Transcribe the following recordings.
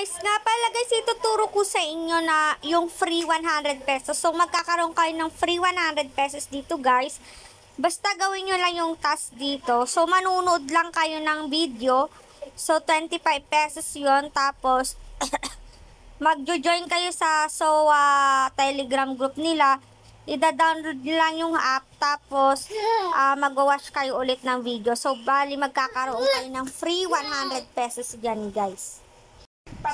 guys, nga pala guys, ituturo ko sa inyo na yung free 100 pesos. So, magkakaroon kayo ng free 100 pesos dito guys. Basta gawin nyo lang yung task dito. So, manunood lang kayo ng video. So, 25 pesos yon. Tapos, magjo-join kayo sa Telegram group nila. Ida-download lang yung app. Tapos, mag-watch kayo ulit ng video. So, bali magkakaroon kayo ng free 100 pesos dyan guys.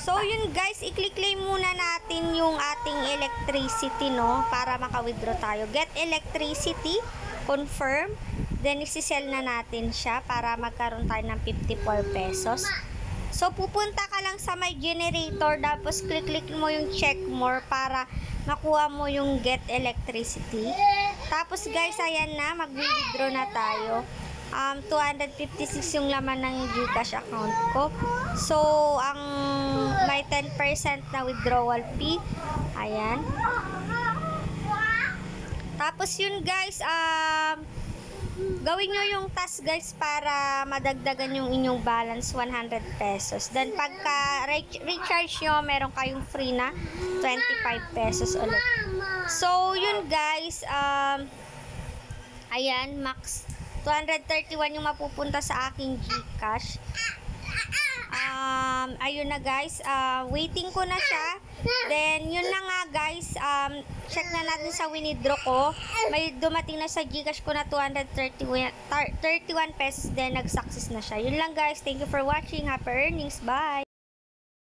So, yun guys, i-click muna natin yung ating electricity, no? Para maka-withdraw tayo. Get electricity, confirm. Then, isi-sell na natin siya para magkaroon tayo ng 54 pesos. So, pupunta ka lang sa my generator. Tapos, click mo yung check more para makuha mo yung get electricity. Tapos, guys, ayan na. Mag-withdraw na tayo. 256 yung laman ng GCash account ko. So, ang may 10% na withdrawal fee. Ayan. Tapos yun guys, gawin nyo yung task guys para madagdagan yung inyong balance 100 pesos. Then pagka recharge nyo, meron kayong free na 25 pesos ulit. So, yun guys, ayan, max 231 yung mapupunta sa aking GCash. Ayun na guys, waiting ko na siya. Then, yun na nga guys, check na natin sa winidraw ko. May dumating na sa GCash ko na 231 pesos, then nag-success na siya. Yun lang guys, thank you for watching. Happy earnings, bye!